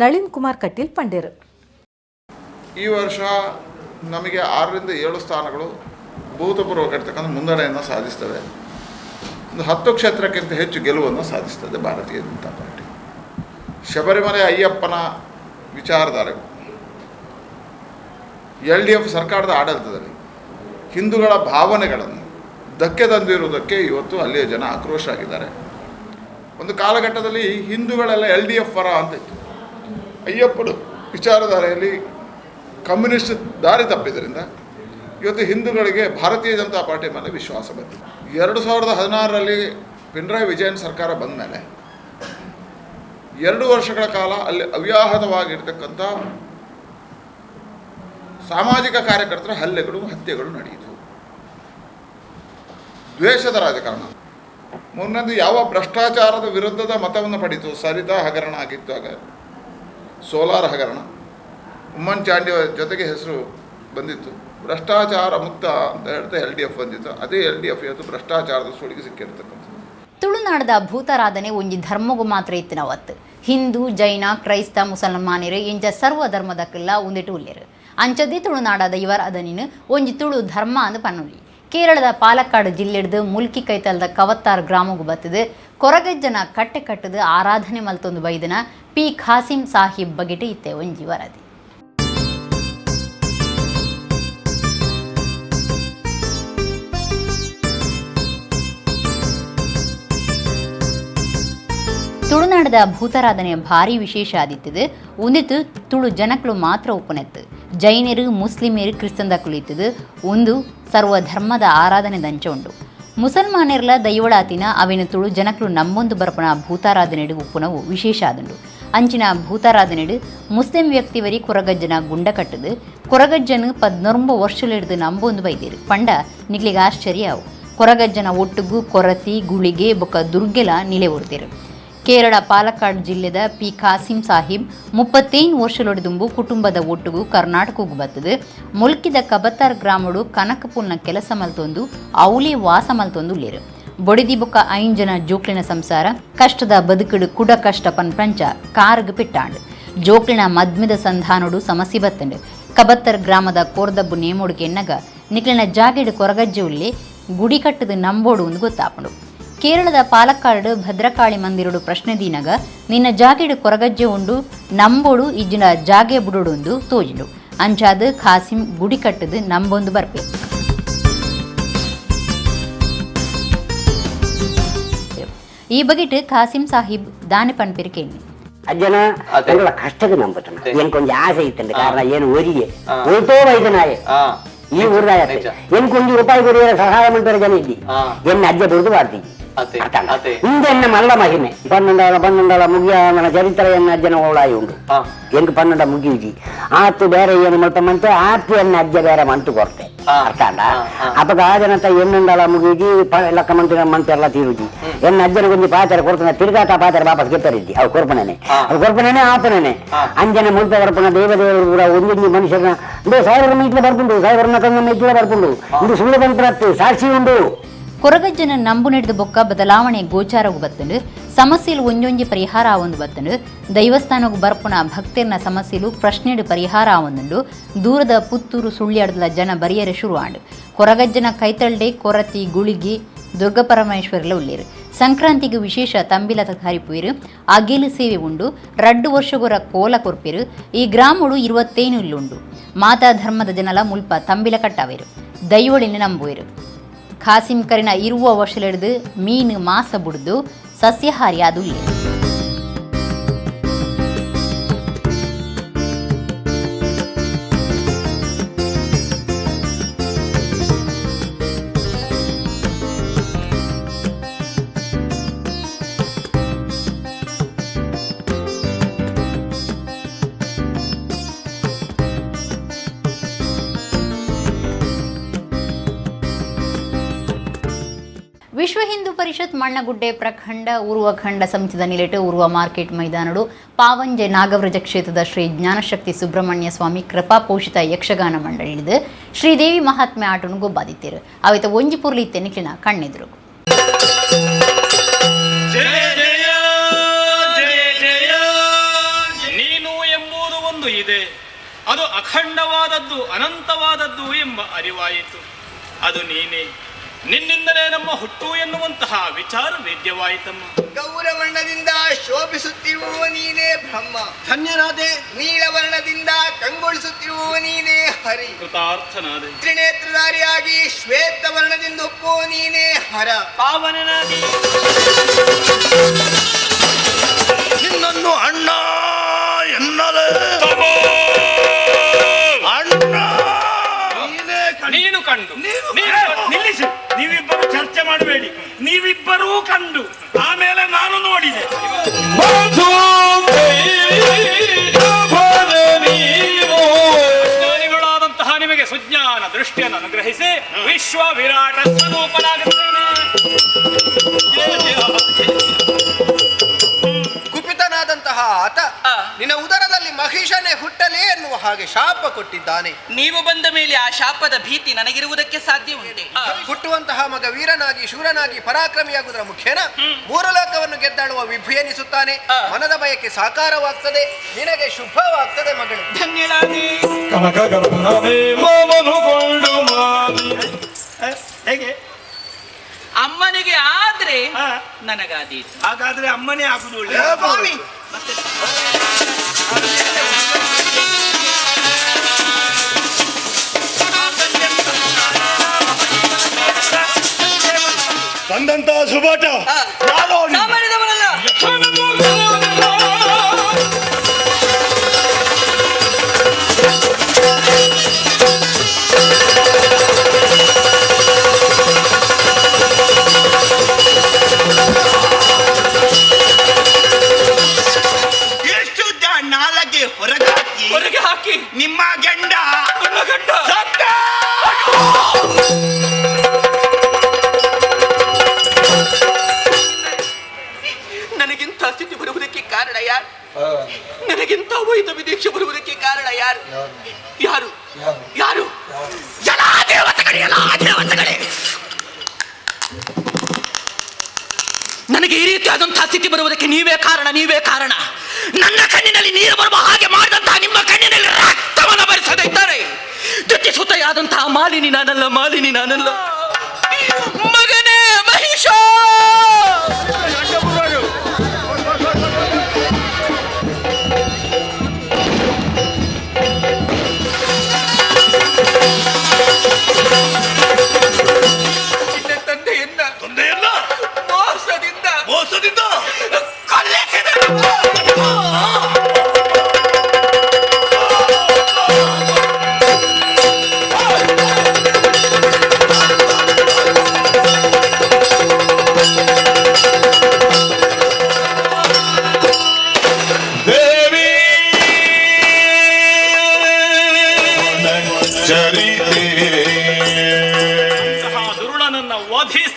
ನಳಿನ್ ಕುಮಾರ್ ಕಟೀಲ್ ಪಂಡೆರು. ಈ ವರ್ಷ ನಮಗೆ 6ರಿಂದ 7 ಸ್ಥಾನಗಳು ಭೂತಪೂರ್ವಕರ್ತಕ್ಕಂಥ ಮುನ್ನಡೆಯನ್ನು ಸಾಧಿಸ್ತವೆ. ಒಂದು 10 ಕ್ಷೇತ್ರಕ್ಕಿಂತ ಹೆಚ್ಚು ಗೆಲುವನ್ನು ಸಾಧಿಸ್ತದೆ ಭಾರತೀಯ ಜನತಾ ಪಾರ್ಟಿ. ಶಬರಿಮಲೆ ಅಯ್ಯಪ್ಪನ ವಿಚಾರಧಾರೆ LDF ಸರ್ಕಾರದ ಆಡಳಿತದಲ್ಲಿ ಹಿಂದೂಗಳ ಭಾವನೆಗಳನ್ನು ಧಕ್ಕೆ ತಂದಿರುವುದಕ್ಕೆ ಇವತ್ತು ಅಲ್ಲಿಯ ಜನ ಆಕ್ರೋಶ ಆಗಿದ್ದಾರೆ. ಒಂದು ಕಾಲಘಟ್ಟದಲ್ಲಿ ಹಿಂದೂಗಳೆಲ್ಲ LDF ಪರ ಅಂತಿತ್ತು. ಅಯ್ಯಪ್ಪನ ವಿಚಾರಧಾರೆಯಲ್ಲಿ ಕಮ್ಯುನಿಸ್ಟ್ ದಾರಿ ತಪ್ಪಿದ್ದರಿಂದ ಇವತ್ತು ಹಿಂದೂಗಳಿಗೆ ಭಾರತೀಯ ಜನತಾ ಪಾರ್ಟಿ ಮೇಲೆ ವಿಶ್ವಾಸ ಬಂದಿದೆ. 2016ರಲ್ಲಿ ಪಿಣರಾಯಿ ವಿಜಯನ್ ಸರ್ಕಾರ ಬಂದ ಮೇಲೆ 2 ವರ್ಷಗಳ ಕಾಲ ಅಲ್ಲಿ ಅವ್ಯಾಹತವಾಗಿರ್ತಕ್ಕಂಥ ಸಾಮಾಜಿಕ ಕಾರ್ಯಕರ್ತರ ಹಲ್ಲೆಗಳು ಹತ್ಯೆಗಳು ನಡೆಯಿತು. ದ್ವೇಷದ ರಾಜಕಾರಣ. ಮುಂದೊಂದು ಯಾವ ಭ್ರಷ್ಟಾಚಾರದ ವಿರುದ್ಧದ ಮತವನ್ನು ಪಡೀತು. ಸರಿತಾ ಹಗರಣ ಆಗಿತ್ತು, ಆಗ ಸೋಲಾರ್ ಹಗರಣ, ಉಮ್ಮನ್ ಚಾಂಡಿ ಜೊತೆಗೆ ಹೆಸರು ಬಂದಿತ್ತು. ಭ್ರಷ್ಟಾಚಾರ ಮುಕ್ತ ಅಂತ ಹೇಳ್ತಾ LDF ಬಂದಿತ್ತು. ಅದೇ LDF ಇವತ್ತು ಭ್ರಷ್ಟಾಚಾರದ ಸುಳಿಗೆ ಸಿಕ್ಕಿರ್ತಕ್ಕಂಥದ್ದು. ತುಳುನಾಡದ ಭೂತಾರಾಧನೆ ಒಂಜಿ ಧರ್ಮಗೂ ಮಾತ್ರ ಇತ್ತಿನ ಅವತ್ತು ಹಿಂದೂ ಜೈನ ಕ್ರೈಸ್ತ ಮುಸಲ್ಮಾನರು ಇಂಚ ಸರ್ವ ಧರ್ಮದಕ್ಕೆಲ್ಲ ಒಂದಿಟ್ಟು ಉಲ್ಲೇರು ಅಂಚದೇ ತುಳುನಾಡದ ಇವರ ಅದನಿನ ಒಂಜಿ ತುಳು ಧರ್ಮ ಅಂದು ಪನ್ನುಲಿ. ಕೇರಳದ ಪಾಲಕ್ಕಾಡು ಜಿಲ್ಲೆಡ್ದು ಮುಲ್ಕಿ ಕೈತಲದ ಕವತ್ತಾರು ಗ್ರಾಮಗೂ ಬತ್ತದು ಕೊರಗಜ್ಜನ ಕಟ್ಟೆ ಕಟ್ಟದು ಆರಾಧನೆ ಮಲ್ತೊಂದು ಬೈದನ P ಖಾಸಿಂ ಸಾಹಿಬ್ ಬಗೆಟ್ ಇತ್ತೆ ಒಂಜಿ ವರದಿ. ತುಳುನಾಡದ ಭೂತಾರಾಧನೆ ಭಾರಿ ವಿಶೇಷ ಆದಿತ್ತದು. ಒಂದಿತ್ತು ತುಳು ಜನಕ್ಕಳು ಮಾತ್ರ ಉಪ್ಪನೆತ್ತು. ಜೈನರು ಮುಸ್ಲಿಮರು ಕ್ರಿಸ್ತಂದಕ್ಕಳು ಇತ್ತದು. ಒಂದು ಸರ್ವ ಧರ್ಮದ ಆರಾಧನೆ ದಂಚ ಉಂಡು. ಮುಸಲ್ಮಾನರ್ಲ ದೈವಳಾತಿನ ಅವಿನ ತುಳು ಜನಕ್ಕಳು ನಂಬೊಂದು ಬರಪನ ಭೂತಾರಾಧನೆಡು ಉಪ್ಪುನವು ವಿಶೇಷ ಆದುಂಡು. ಅಂಚಿನ ಭೂತಾರಾಧನೆಡು ಮುಸ್ಲಿಂ ವ್ಯಕ್ತಿವರಿ ಕೊರಗಜ್ಜನ ಗುಂಡ ಕಟ್ಟದು. ಕೊರಗಜ್ಜನು 14 ವರ್ಷಲಿಡ್ದು ನಂಬೊಂದು ಬೈದೇರು ಪಂಡ ನಿಗ್ಲಿಗೆ ಆಶ್ಚರ್ಯ ಅವು. ಕೊರಗಜ್ಜನ ಒಟ್ಟುಗು ಕೊರತಿ ಗುಳಿಗೆ ಬೊಕ್ಕ ದುರ್ಗೆಲ ನಿಲೆ ಉಡ್ತೇರು. ಕೇರಳ ಪಾಲಕ್ಕಾಡು ಜಿಲ್ಲೆದ P ಖಾಸಿಂ ಸಾಹಿಬ್ 35 ವರ್ಷಲೊಡೆದುಂಬು ಕುಟುಂಬದ ಒಟ್ಟುಗು ಕರ್ನಾಟಕಗೂ ಬತ್ತದು. ಮುಲ್ಕಿದ ಕಬತ್ತಾರ್ ಗ್ರಾಮಡು ಕನಕಪುಲ್ನ ಕೆಲಸ ಮಲ್ತೊಂದು ಅವಳಿ ವಾಸ ಮಲ್ತೊಂದು ಉಳ್ಳೇರು. ಬೊಡಿದಿ ಬೊಕ್ಕ 5 ಜನ ಜೋಕ್ಲಿನ ಸಂಸಾರ ಕಷ್ಟದ ಬದುಕುಡು ಕುಡ ಕಷ್ಟ ಪಂಚ ಕಾರ್ಗ್ ಪಿಟ್ಟಾಂಡು. ಜೋಕ್ಲಿನ ಮದ್ಮೆದ ಸಂಧಾನಡು ಸಮಸ್ಯೆ ಬತ್ತಂಡು. ಕಬತ್ತರ್ ಗ್ರಾಮದ ಕೋರ್ದಬ್ಬು ನೇಮೋಡುಗೆ ಎನ್ನಗ ನಿಕ್ಲಿನ ಜಾಗೆಡು ಕೊರಗಜ್ಜೆ ಉಳ್ಳಿ ಗುಡಿ ಕಟ್ಟದು ನಂಬೋಡು ಒಂದು ಗೊತ್ತಾಪಂಡು. ಕೇರಳದ ಪಾಲಕ್ಕಾಡು ಭದ್ರಕಾಳಿ ಮಂದಿರಡು ಪ್ರಶ್ನೆ ದೀನಗ ನಿನ್ನ ಜಾಗೆಡು ಕೊರಗಜ್ಜೆ ಉಂಡು ನಂಬೋಡು ಇಜ್ಜಿನ ಜಾಗೆ ಬುಡುಡು ತೋಜಿಂಡು ಅಂಚಾದ ಖಾಸಿಂ ಗುಡಿ ಕಟ್ಟದು ನಂಬೊಂದು ಬರ್ಪೆ. ಈ ಬಗೆಟ್ ಖಾಸಿಂ ಸಾಹಿಬ್ ದಾನೆ ಪನ್ಪಿರು ಕೇಳಿ ಅಜ್ಜನ ಕಷ್ಟದ ನಂಬತನ ಏನಕೊಂದು ಆಸೆ ಇತ್ತಂಡ ಕಾರಣ ಏನು ಊರಿಗೆ ಹೋಯ್ತೋ ವೈದ್ಯನಾಯ ಈ ಊರ್ದಾಯ ಏನಕೊಂದು ರೂಪಾಯಿ ಕೊರಿಯರ ಸಹಾಯ ಮಾಡ್ತಾರೆ ಜನ ಇದ್ದಿ ಎನ್ನ ಅಜ್ಜ ದುಡ್ದು ಮಾಡ್ತೀವಿ ಹಿಂದೆನ್ನ ಮಲ್ಲ ಮಹಿಮೆ 12 ಮುಗಿಯ మన చరిత్ర ఎన్న అజ్జన ఓళాయి ఉండు ఎంకు 12 ముగిజి ఆత్తు ಬೇರೆ ಏನು ಮಲ್ಪ ಮಂತೆ ಆತ್ತು ಎನ್ನ ಅಜ್ಜ ಬೇರೆ ಮಂತು ಕೊರ್ತೆ ಅರ್ಥಾಂಡ ಅಪಗ ಆಜನತ ಎನ್ನುಂಡಲ ಮುಗಿಜಿ ಲಕ್ಕ ಮಂತ್ರ ಮಂತ್ರ ಎಲ್ಲ ತೀರುಜಿ ಎನ್ನ ಅಜ್ಜನ ಗೊಂದು ಪಾತ್ರೆ ಕೊಡ್ತಾನೆ ತಿರುಗಾಟ ಪಾತ್ರೆ ವಾಪಸ್ ಗೆತ್ತರಿದ್ದಿ ಅವು ಕೊರ್ಪನೇನೆ ಆತನೇನೆ ಅಂಜನ ಮುಲ್ಪ ಬರ್ಪನ ದೇವದೇವರು ಕೂಡ ಒಂದೊಂದು ಮನುಷ್ಯನ ಇಂದು 1000 ಮೀಟ್ಲ ಬರ್ಪುಂಡು 1000 ಕನ್ನ ಮೆಟ್ಲ ಬರ್ಪುಂಡು ಇಂದು ಸುಳ್ಳು ಬಂತ್ರತ್ತು ಸಾಕ್ಷಿ ಉಂಡು. ಕೊರಗಜ್ಜನ ನಂಬು ನಡೆದ ಬೊಕ್ಕ ಬದಲಾವಣೆ ಗೋಚಾರಗೂ ಬತ್ತಂಡು ಸಮಸ್ಯೆಲು ಒಂಜೊಂಜಿ ಪರಿಹಾರ ಆವೊಂದು ಬತ್ತಂಡು ದೈವಸ್ಥಾನಗೂ ಬರ್ಪುನ ಭಕ್ತರ್ನ ಸಮಸ್ಯೆಲು ಪ್ರಶ್ನೆಡು ಪರಿಹಾರ ಆವೊಂದುಂಡು ದೂರದ ಪುತ್ತೂರು ಸುಳ್ಳ್ಯಾಡದ ಜನ ಬರಿಯರೆ ಶುರುವಾಂಡು. ಕೊರಗಜ್ಜನ ಕೈತಳ್ಡೆ ಕೊರತಿ ಗುಳಿಗಿ ದುರ್ಗಪರಮೇಶ್ವರಲ ಉಳ್ಳೇರು. ಸಂಕ್ರಾಂತಿಗೆ ವಿಶೇಷ ತಂಬಿಲತ ಹರಿಪುಯಿರು ಅಗೇಲು ಸೇವೆ ಉಂಡು 2 ವರ್ಷಗೊರ ಕೋಲ ಕೊರ್ಪಿರು. ಈ ಗ್ರಾಮಡು 25 ಇಲ್ಲುಂಡು. ಮಾತಾ ಧರ್ಮದ ಜನಲ ಮುಲ್ಪ ತಂಬಿಲ ಕಟ್ಟಾವೇರು ದೈವಳಿನ ನಂಬುವೆರು. ಖಾಸಿಂ ಕರಿನ 20 ವರ್ಷಲೆಡ್ದು ಮೀನು ಮಾಸ ಬುಡ್ದು ಸಸ್ಯಹಾರಿ ಆದುಲ್ಲೆ. ವಿಶ್ವ ಹಿಂದೂ ಪರಿಷತ್ ಮಣ್ಣಗುಡ್ಡೆ ಪ್ರಖಂಡ ಉರುವ ಖಂಡ ಸಮಿತಿದ ನಿಲೆಟ್ಟು ಉರುವ ಮಾರ್ಕೆಟ್ ಮೈದಾನಡು ಪಾವಂಜೆ ನಾಗವ್ರಜ ಕ್ಷೇತ್ರದ ಶ್ರೀ ಜ್ಞಾನಶಕ್ತಿ ಸುಬ್ರಹ್ಮಣ್ಯ ಸ್ವಾಮಿ ಕೃಪಾ ಪೋಷಿತ ಯಕ್ಷಗಾನ ಮಂಡಳಿದು ಶ್ರೀದೇವಿ ಮಹಾತ್ಮೆ ಆಟನು ಗೊಬ್ಬಾದಿತ್ತೇರು ಅವಿತ ಒಂಜಿ ಪುರ್ಲಿ ತೆನಿಕಿನ ಕಣ್ಣೆದುರು ನೀನು ಎಂಬುದು ಒಂದು ಇದೆ, ಅದು ಅಖಂಡವಾದದ್ದು ಅನಂತವಾದದ್ದು ಎಂಬ ಅರಿವಾಯಿತು. ಅದು ನೀನೇ, ನಿನ್ನಿಂದಲೇ ನಮ್ಮ ಹುಟ್ಟು ಎನ್ನುವಂತಹ ವಿಚಾರ ವೇದ್ಯವಾಯಿತಮ್ಮ. ಗೌರವರ್ಣದಿಂದ ಶೋಭಿಸುತ್ತಿರುವವ ನೀನೇ ಬ್ರಹ್ಮ, ಧನ್ಯನಾದೆ. ನೀಲವರ್ಣದಿಂದ ಕಂಗೊಳಿಸುತ್ತಿರುವವ ನೀನೇ ಹರಿ, ಕೃತಾರ್ಥನಾದೆ. ತ್ರಿನೇತ್ರಧಾರಿಯಾಗಿ ಶ್ವೇತವರ್ಣದಿಂದ ಒಪ್ಪುವ ನೀನೇ ಹರ, ಪಾವನನಾಗಿ ನಿನ್ನನ್ನು ಅಣ್ಣ ಎನ್ನಲೇ ನೀನು ಕಂಡು ನಿಲ್ಲಿಸಿ. ನೀವಿಬ್ಬರು ಚರ್ಚೆ ಮಾಡಬೇಡಿ, ನೀವಿಬ್ಬರೂ ಕಂಡು ಆಮೇಲೆ ನಾನು ನೋಡಿದೆ. ಜ್ಞಾನಿಗಳಾದಂತಹ ನಿಮಗೆ ಸುಜ್ಞಾನ ದೃಷ್ಟಿಯನ್ನು ಅನುಗ್ರಹಿಸಿ ವಿಶ್ವ ವಿರಾಟ ಸ್ವರೂಪನಾಗುತ್ತೇನೆ. ಕುಪಿತನಾದಂತಹ ಆತ ನಿನ್ನ ಉದರದಲ್ಲಿ ಮಹಿಷನೇ ಹುಟ್ಟಲಿ ಎನ್ನುವ ಹಾಗೆ ಶಾಪ ಕೊಟ್ಟಿದ್ದಾನೆ. ನೀವು ಬಂದ ಮೇಲೆ ಆ ಶಾಪದ ಭೀತಿ ನನಗಿರುವುದಕ್ಕೆ ಸಾಧ್ಯ ಉಂಟೆ? ಹುಟ್ಟುವಂತಹ ಮಗ ವೀರನಾಗಿ ಶೂರನಾಗಿ ಪರಾಕ್ರಮಿಯಾಗುವುದರ ಮುಖೇನ ಮೂರು ಲೋಕವನ್ನು ಗೆದ್ದಾಡುವ ವಿಭು ಎನಿಸುತ್ತಾನೆ. ಮನದ ಬಯಕೆ ಸಾಕಾರವಾಗ್ತದೆ, ನಿನಗೆ ಶುಭವಾಗ್ತದೆ ಮಗಳು. ಧನ್ಯಳಾದೆ. ಹೇಗೆ ಅಮ್ಮನಿಗೆ ಆದ್ರೆ ನನಗಾದೀತು. ಹಾಗಾದ್ರೆ ಅಮ್ಮನೇ ಆಗುದು ಒಳ್ಳೆ. ಬಂದಂತ ಸುಬಾಟ ಸಾಮಾನ್ಯದವನಲ್ಲ. ಹೊರಗೆ ಹಾಕಿ ನಿಮ್ಮ ಗಂಡ ಸತ್ತ. ನನಗಿಂತ ಸ್ಥಿತಿ ಬರುವುದಕ್ಕೆ ಕಾರಣ ಯಾರು? ನನಗಿಂತ ವೈದ್ಯ ವಿದೇಶ ಬರುವುದಕ್ಕೆ ಕಾರಣ ಯಾರು? ಯಾರು ಯಾರು? ಎಲ್ಲಾ ದೇವತೆಗಳೇ. ನನಗೆ ಈ ರೀತಿಯಾದಂತಹ ಸ್ಥಿತಿ ಬರುವುದಕ್ಕೆ ನೀವೇ ಕಾರಣ. ನನ್ನ ಕಣ್ಣಿನಲ್ಲಿ ನೀರು ಬರುವ ಹಾಗೆ ಮಾಡಿದಂತಹ ನಿಮ್ಮ ಕಣ್ಣಿನಲ್ಲಿ ರಕ್ತವನ್ನು ಬರಿಸದೇ ಇದ್ದಾರೆ. ದ್ಯುತಿಸುತೆಯಾದಂತಹ ಮಾಲಿನಿ ನಾನಲ್ಲ. ಮಗನೇ ಮಹಿಷ, ತಂದೆಯನ್ನ ಮೋಸದಿಂದ ಕೊಲ್ಲಿಸಿದ. ದುರುಳನನ್ನ ವಧಿಸಿ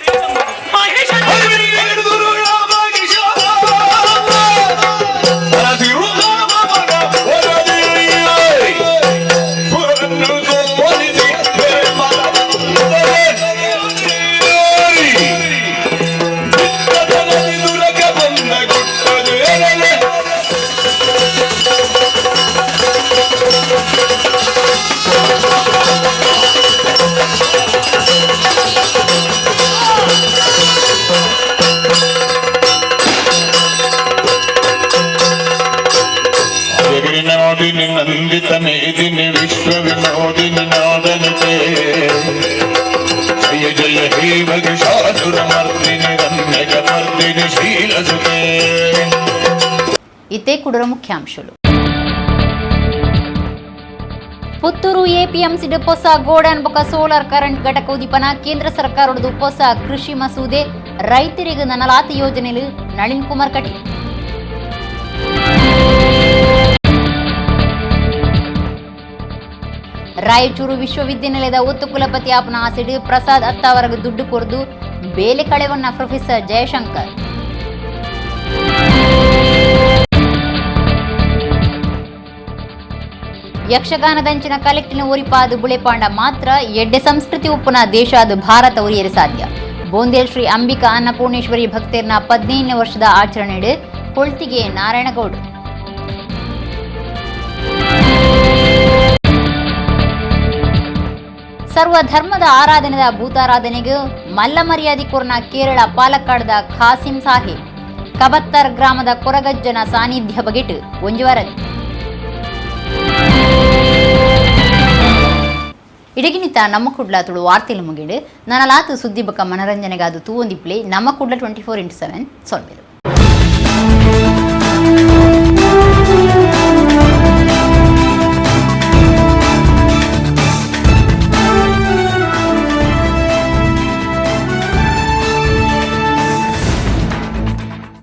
ವಿನೋದಿನಿ ನಂದಿತ ಮೇದಿನಿ ವಿಶ್ವ ವಿನೋದಿನಿ ನಾದನಿತೆ ಜಯ ಜಯ ಹೇ ಭಗಿಷಾಸುರ ಮರ್ದಿನಿ ರಮ್ಯಗ ಮರ್ದಿನಿ ಶೀಲಸುತೆ. ಇದೇ ಕುಡರ ಮುಖ್ಯಾಂಶಗಳು. ಪುತ್ತೂರು ಎಪಿಎಂಸಿ ಹೊಸ ಗೋಡನ್ ಬೊಕ್ಕ ಸೋಲಾರ್ ಕರೆಂಟ್ ಘಟಕ ಉದ್ದೀಪನ ಕೇಂದ್ರ ಸರ್ಕಾರದ ಹೊಸ ಕೃಷಿ ಮಸೂದೆ ರೈತರಿಗೆ ನನಲಾತಿ ಯೋಜನೆಯಲ್ಲಿ ನಳಿನ್ ಕುಮಾರ್ ಕಟೀಲ್. ರಾಯಚೂರು ವಿಶ್ವವಿದ್ಯಾನಿಲಯದ ಒತ್ತು ಕುಲಪತಿ ಆಪನ ಆಸಿಡ್ ಪ್ರಸಾದ್ ಅತ್ತಾವರೆಗೆ ದುಡ್ಡು ಕೊರ್ದು ಬೇಲೆ ಕಳೆವನ್ನ ಪ್ರೊಫೆಸರ್ ಜಯಶಂಕರ್. ಯಕ್ಷಗಾನದಂಚಿನ ಕಲೆಕ್ಟಿನ ಒರಿಪಾದು ಬುಳೆಪಾಂಡ ಮಾತ್ರ ಎಡ್ಡೆ ಸಂಸ್ಕೃತಿ ಉಪ್ಪುನ ದೇಶಾದ ಭಾರತ ಉರಿಯರು ಸಾಧ್ಯ. ಬೋಂದೇಲ್ ಶ್ರೀ ಅಂಬಿಕಾ ಅನ್ನಪೂರ್ಣೇಶ್ವರಿ ಭಕ್ತರ್ನ 15ನೇ ವರ್ಷದ ಆಚರಣೆ ಕೊಳ್ತಿಗೆ ನಾರಾಯಣಗೌಡ. ಸರ್ವಧರ್ಮದ ಆರಾಧನೆದ ಭೂತಾರಾಧನೆಗೆ ಮಲ್ಲ ಮರ್ಯಾದಿ ಕೊರ್ನ ಕೇರಳ ಪಾಲಕ್ಕಾಡ್ದ ಖಾಸಿಂ ಸಾಹೇಬ್. ಕಬತ್ತರ್ ಗ್ರಾಮದ ಕೊರಗಜ್ಜನ ಸಾನ್ನಿಧ್ಯ ಬಗೆಟ್ ಒಂಜು ವರದಿ. ಇಡಗಿನಿತ ನಮ್ಮ ಕುಡ್ಲ ತುಳು ವಾರ್ತೆಲು ಮುಗಿಡು ನನ್ನ ಲಾತು ಸುದ್ದಿ ಬಕ್ಕ ಮನರಂಜನೆಗಾದು ತೂವೊಂದಿಪ್ಲೆ ನಮ್ಮ ಕುಡ್ಲ 24x7 ಸೊಲ್ಮೆಲು.